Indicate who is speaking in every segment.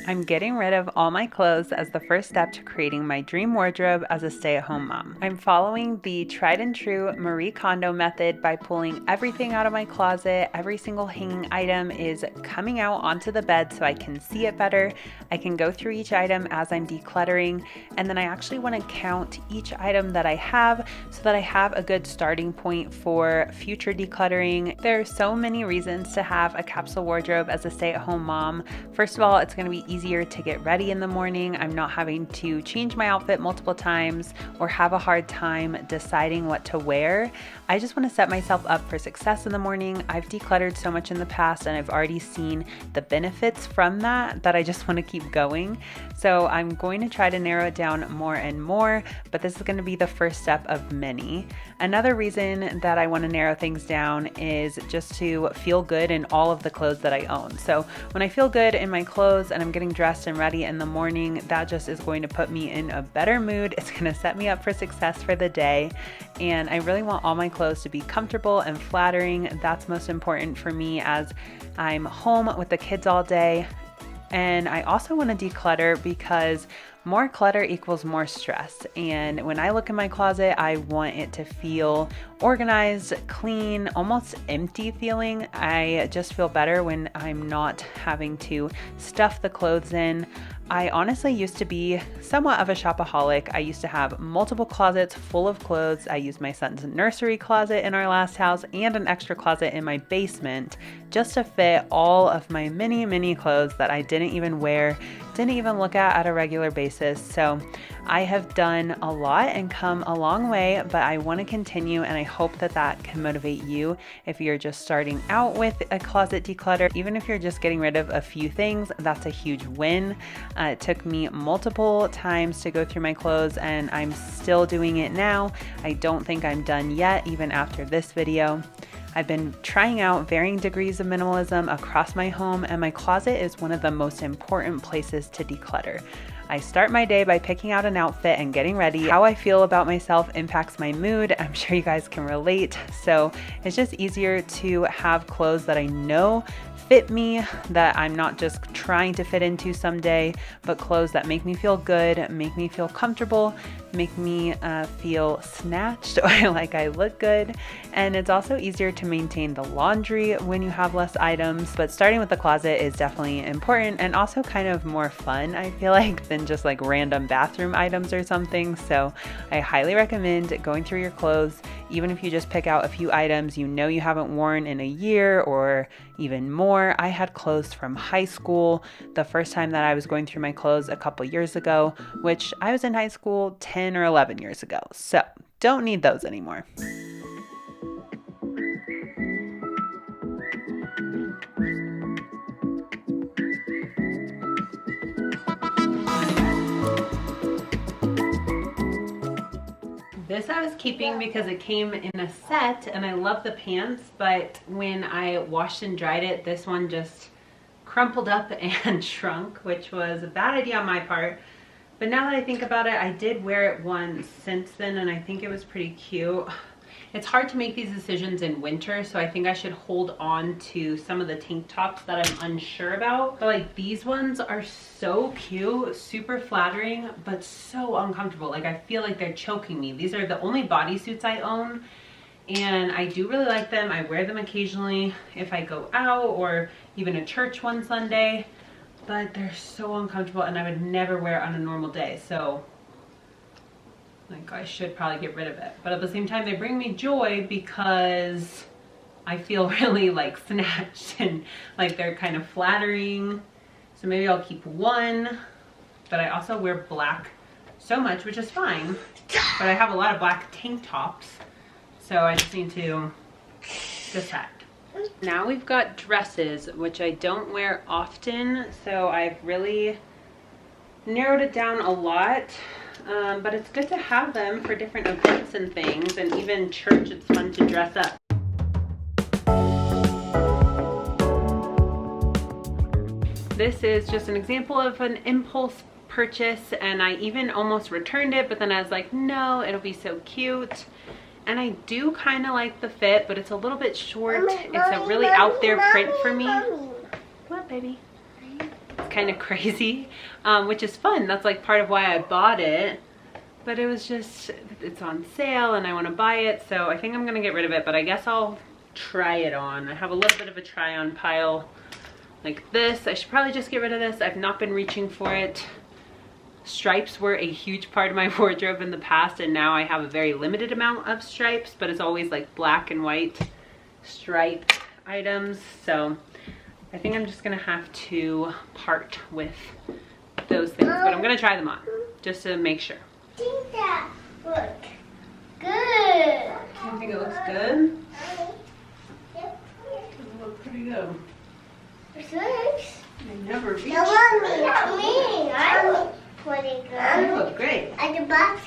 Speaker 1: I'm getting rid of all my clothes as the first step to creating my dream wardrobe as a stay-at-home mom. I'm following the tried and true Marie Kondo method by pulling everything out of my closet. Every single hanging item is coming out onto the bed so I can see it better. I can go through each item as I'm decluttering, and then I actually want to count each item that I have so that I have a good starting point for future decluttering. There are so many reasons to have a capsule wardrobe as a stay-at-home mom. First of all, it's going to be easier to get ready in the morning. I'm not having to change my outfit multiple times or have a hard time deciding what to wear. I just want to set myself up for success in the morning. I've decluttered so much in the past and I've already seen the benefits from that I just want to keep going. So I'm going to try to narrow it down more and more, but this is going to be the first step of many. Another reason that I want to narrow things down is just to feel good in all of the clothes that I own. So when I feel good in my clothes and I'm getting dressed and ready in the morning, that just is going to put me in a better mood. It's going to set me up for success for the day. And I really want all my clothes to be comfortable and flattering. That's most important for me as I'm home with the kids all day. And I also want to declutter because more clutter equals more stress. And when I look in my closet, I want it to feel organized, clean, almost empty feeling. I just feel better when I'm not having to stuff the clothes in. I honestly used to be somewhat of a shopaholic. I used to have multiple closets full of clothes. I used my son's nursery closet in our last house and an extra closet in my basement just to fit all of my mini clothes that I didn't even wear, didn't even look at a regular basis. So I have done a lot and come a long way, but I want to continue, and I hope that that can motivate you if you're just starting out with a closet declutter. Even if you're just getting rid of a few things, that's a huge win. It took me multiple times to go through my clothes, and I'm still doing it now. I don't think I'm done yet, even after this video. I've been trying out varying degrees of minimalism across my home, and my closet is one of the most important places to declutter. I start my day by picking out an outfit and getting ready. How I feel about myself impacts my mood. I'm sure you guys can relate. So it's just easier to have clothes that I know fit me, that I'm not just trying to fit into someday, but clothes that make me feel good, make me feel comfortable, make me feel snatched or like I look good. And it's also easier to maintain the laundry when you have less items, but starting with the closet is definitely important and also kind of more fun, I feel like, than just like random bathroom items or something. So I highly recommend going through your clothes, even if you just pick out a few items you know you haven't worn in a year or even more. I had clothes from high school the first time that I was going through my clothes a couple years ago, which I was in high school 10 or 11 years ago. So don't need those anymore. This I was keeping because it came in a set and I love the pants, but when I washed and dried it, this one just crumpled up and shrunk, which was a bad idea on my part. But now that I think about it, I did wear it once since then and I think it was pretty cute. It's hard to make these decisions in winter, so I think I should hold on to some of the tank tops that I'm unsure about. But like these ones are so cute, super flattering, but so uncomfortable. Like I feel like they're choking me. These are the only bodysuits I own, and I do really like them. I wear them occasionally if I go out or even to church one Sunday, but they're so uncomfortable and I would never wear it on a normal day. So like I should probably get rid of it. But at the same time, they bring me joy because I feel really like snatched and like they're kind of flattering. So maybe I'll keep one, but I also wear black so much, which is fine. But I have a lot of black tank tops. So I just need to decide. Now we've got dresses, which I don't wear often. So I've really narrowed it down a lot. But it's good to have them for different events and things, and even church, it's fun to dress up. This is just an example of an impulse purchase, and I even almost returned it, but then I was like, no, it'll be so cute. And I do kind of like the fit, but it's a little bit short. It's a really out there print for me. What, baby? kind of crazy, which is fun. That's like part of why I bought it. But it was just, it's on sale and I want to buy it, so I think I'm gonna get rid of it, but I guess I'll try it on. I have a little bit of a try on pile like this. I should probably just get rid of this. I've not been reaching for it. Stripes were a huge part of my wardrobe in the past, and now I have a very limited amount of stripes, but it's always like black and white striped items. So I think I'm just gonna have to part with those things, but I'm gonna try them on just to make sure.
Speaker 2: I think that looks good.
Speaker 1: You think it looks good?
Speaker 2: Yep.
Speaker 1: It looks pretty good.
Speaker 2: It looks.
Speaker 1: I never reached
Speaker 2: No, mommy, not me. I look pretty good.
Speaker 1: You look great.
Speaker 2: At the box.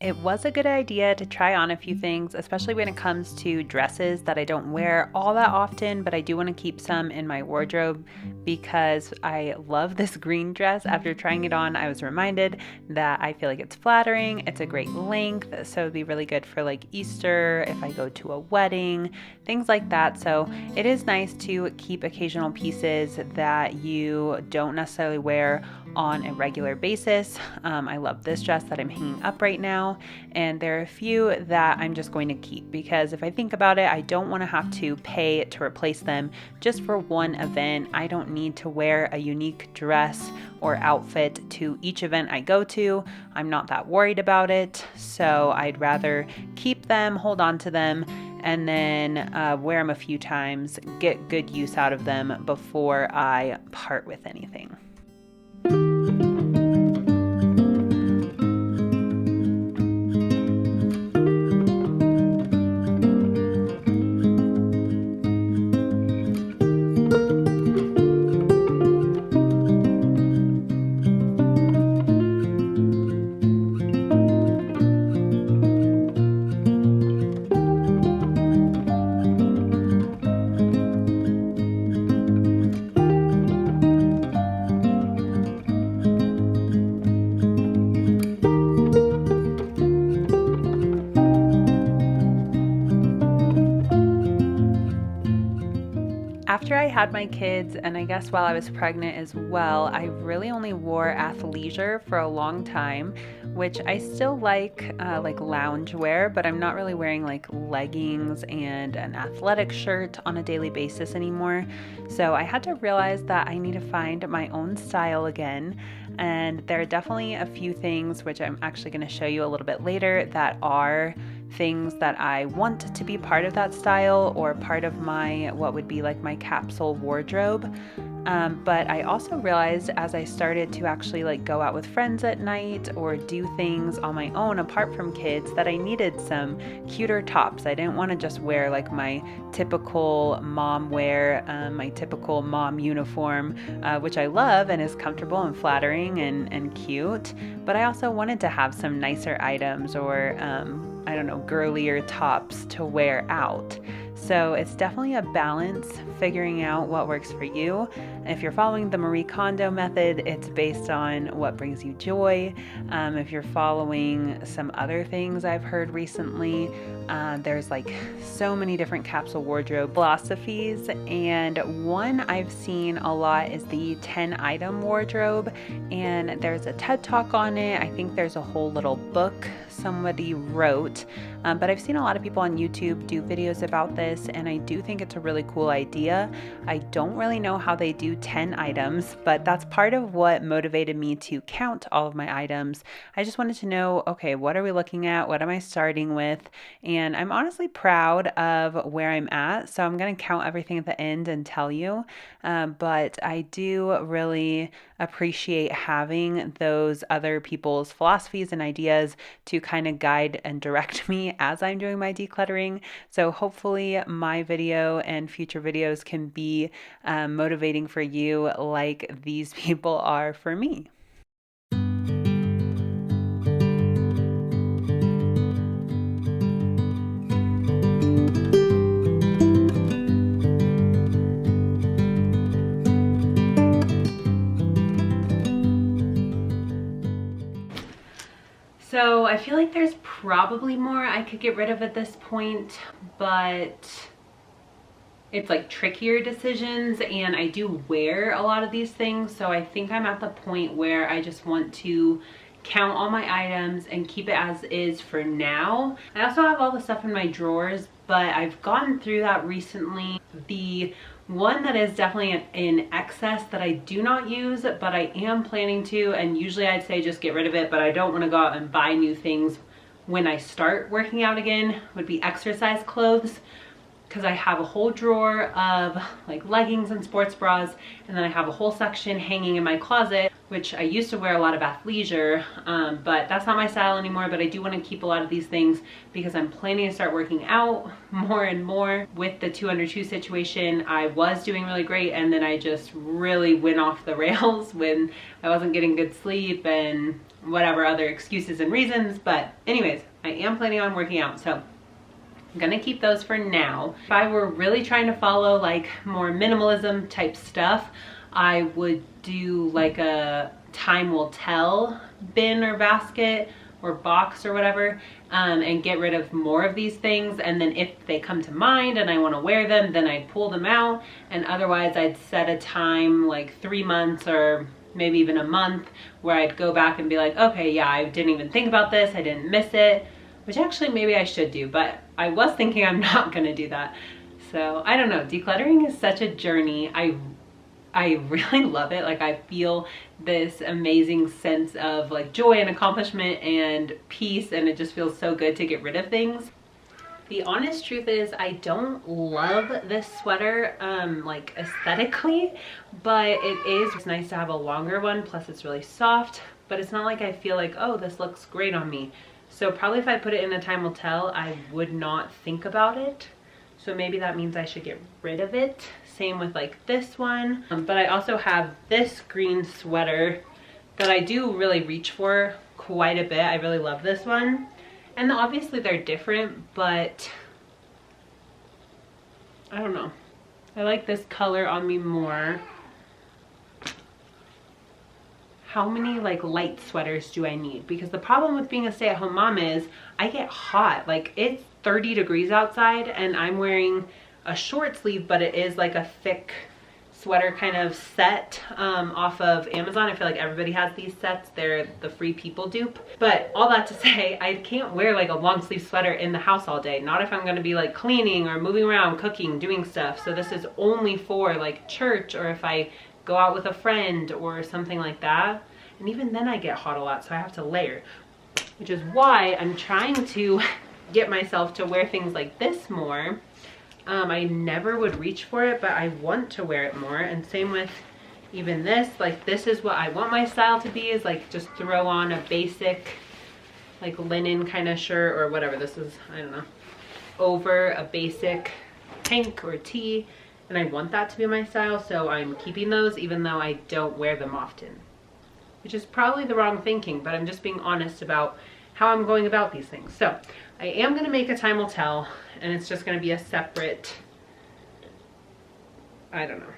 Speaker 1: It was a good idea to try on a few things, especially when it comes to dresses that I don't wear all that often, but I do want to keep some in my wardrobe because I love this green dress. After trying it on, I was reminded that I feel like it's flattering. It's a great length, so it'd be really good for like Easter, if I go to a wedding, things like that. So it is nice to keep occasional pieces that you don't necessarily wear on a regular basis. I love this dress that I'm hanging up right now, and there are a few that I'm just going to keep because if I think about it, I don't want to have to pay to replace them just for one event. I don't need to wear a unique dress or outfit to each event I go to. I'm not that worried about it, so I'd rather keep them, hold on to them, and then wear them a few times, get good use out of them before I part with anything. After I had my kids, and I guess while I was pregnant as well, I really only wore athleisure for a long time, which I still like lounge wear, but I'm not really wearing like leggings and an athletic shirt on a daily basis anymore. So I had to realize that I need to find my own style again. And there are definitely a few things, which I'm actually going to show you a little bit later, that are things that I want to be part of that style or part of my, what would be like my capsule wardrobe. But I also realized as I started to actually like go out with friends at night or do things on my own apart from kids that I needed some cuter tops. I didn't want to just wear like my typical mom wear, my typical mom uniform, which I love and is comfortable and flattering and cute. But I also wanted to have some nicer items or I don't know, girlier tops to wear out. So it's definitely a balance figuring out what works for you. If you're following the Marie Kondo method, it's based on what brings you joy. If you're following some other things I've heard recently, there's like so many different capsule wardrobe philosophies. And one I've seen a lot is the 10 item wardrobe. And there's a TED Talk on it. I think there's a whole little book somebody wrote. But I've seen a lot of people on YouTube do videos about this, and I do think it's a really cool idea. I don't really know how they do 10 items, but that's part of what motivated me to count all of my items. I just wanted to know, okay, what are we looking at? What am I starting with? And I'm honestly proud of where I'm at, so I'm going to count everything at the end and tell you. But I do really appreciate having those other people's philosophies and ideas to kind of guide and direct me as I'm doing my decluttering. So hopefully my video and future videos can be motivating for you like these people are for me. So I feel like there's probably more I could get rid of at this point, but it's like trickier decisions, and I do wear a lot of these things. So I think I'm at the point where I just want to count all my items and keep it as is for now. I also have all the stuff in my drawers, but I've gotten through that recently. The one that is definitely in excess that I do not use, but I am planning to, and usually I'd say just get rid of it, but I don't want to go out and buy new things when I start working out again, would be exercise clothes. Because I have a whole drawer of like leggings and sports bras, and then I have a whole section hanging in my closet, which I used to wear a lot of athleisure, but that's not my style anymore. But I do want to keep a lot of these things because I'm planning to start working out more and more. With the 2 under 2 situation, I was doing really great, and then I just really went off the rails when I wasn't getting good sleep and whatever other excuses and reasons. But anyways, I am planning on working out, so I'm gonna keep those for now. If I were really trying to follow like more minimalism type stuff, I would do like a time will tell bin or basket or box or whatever, and get rid of more of these things. And then if they come to mind and I want to wear them, then I'd pull them out. And otherwise I'd set a time like 3 months or maybe even a month where I'd go back and be like, okay, yeah, I didn't even think about this, I didn't miss it. Which actually maybe I should do, but I was thinking I'm not gonna do that. So I don't know, decluttering is such a journey. I really love it. Like I feel this amazing sense of like joy and accomplishment and peace, and it just feels so good to get rid of things. The honest truth is I don't love this sweater like aesthetically, but it is nice to have a longer one. Plus it's really soft, but it's not like I feel like, oh, this looks great on me. So probably if I put it in a time will tell, I would not think about it. So maybe that means I should get rid of it. Same with like this one. But I also have this green sweater that I do really reach for quite a bit. I really love this one. And obviously they're different, but I don't know. I like this color on me more. How many like light sweaters do I need? Because the problem with being a stay-at-home mom is I get hot. Like it's 30 degrees outside and I'm wearing a short sleeve, but it is like a thick sweater kind of set off of Amazon. I feel like everybody has these sets. They're the Free People dupe. But all that to say, I can't wear like a long sleeve sweater in the house all day. Not if I'm gonna be like cleaning or moving around, cooking, doing stuff. So this is only for like church or if I go out with a friend or something like that. And even then I get hot a lot, so I have to layer, which is why I'm trying to get myself to wear things like this more. I never would reach for it, but I want to wear it more. And same with even this. Like this is what I want my style to be, is like just throw on a basic like linen kind of shirt or whatever this is, I don't know, over a basic tank or tee. And I want that to be my style, so I'm keeping those even though I don't wear them often. Which is probably the wrong thinking, but I'm just being honest about how I'm going about these things. So I am going to make a time will tell, and it's just going to be a separate, I don't know,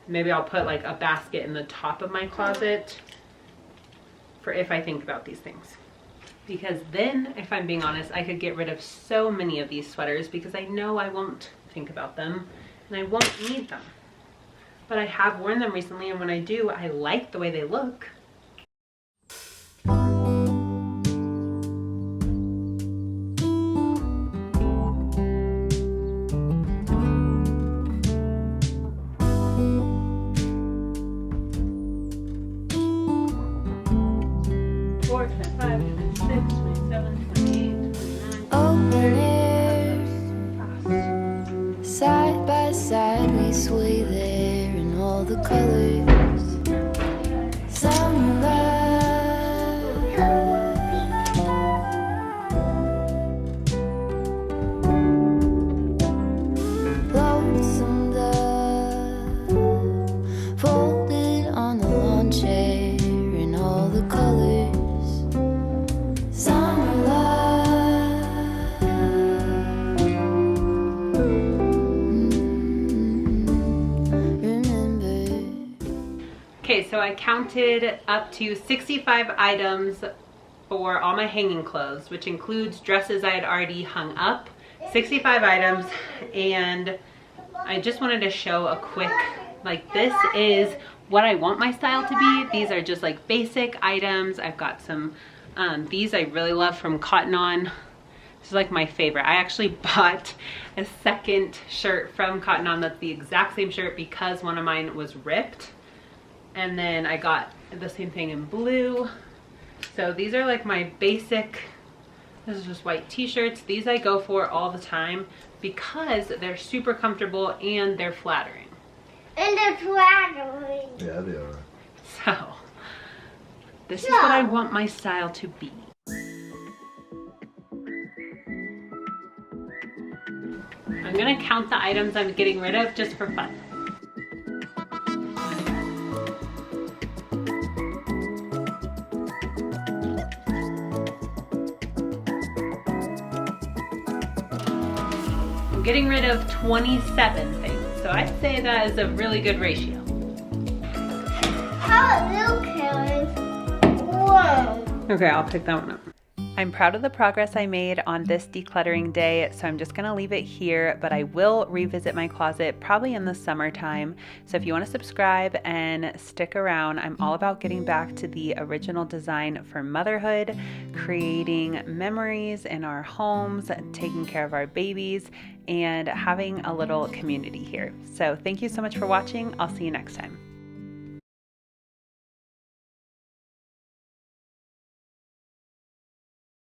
Speaker 1: maybe I'll put like a basket in the top of my closet for if I think about these things. Because then, if I'm being honest, I could get rid of so many of these sweaters because I know I won't think about them and I won't need them. But I have worn them recently, and when I do, I like the way they look.
Speaker 3: Side by side we sway there in all the colors. Some love, lonesome dove, folded on the lawn chair in all the colors. Some love.
Speaker 1: Okay, so I counted up to 65 items for all my hanging clothes, which includes dresses I had already hung up. 65 items, and I just wanted to show a quick, like, this is what I want my style to be. These are just like basic items. I've got some, these I really love from Cotton On. This is like my favorite. I actually bought a second shirt from Cotton On that's the exact same shirt because one of mine was ripped. And then I got the same thing in blue. So these are like my basic, this is just white t-shirts. These I go for all the time because they're super comfortable and they're flattering.
Speaker 2: And they're flattering.
Speaker 4: Yeah, they are.
Speaker 1: So, this is what I want my style to be. I'm gonna count the items I'm getting rid of just for fun. I'm getting rid of 27 things. So I'd say that is a really good ratio.
Speaker 2: How about you, Karen? Whoa.
Speaker 1: Okay, I'll pick that one up. I'm proud of the progress I made on this decluttering day, so I'm just gonna leave it here, but I will revisit my closet probably in the summertime. So if you wanna subscribe and stick around, I'm all about getting back to the original design for motherhood, creating memories in our homes, taking care of our babies, and having a little community here. So thank you so much for watching. I'll see you next time.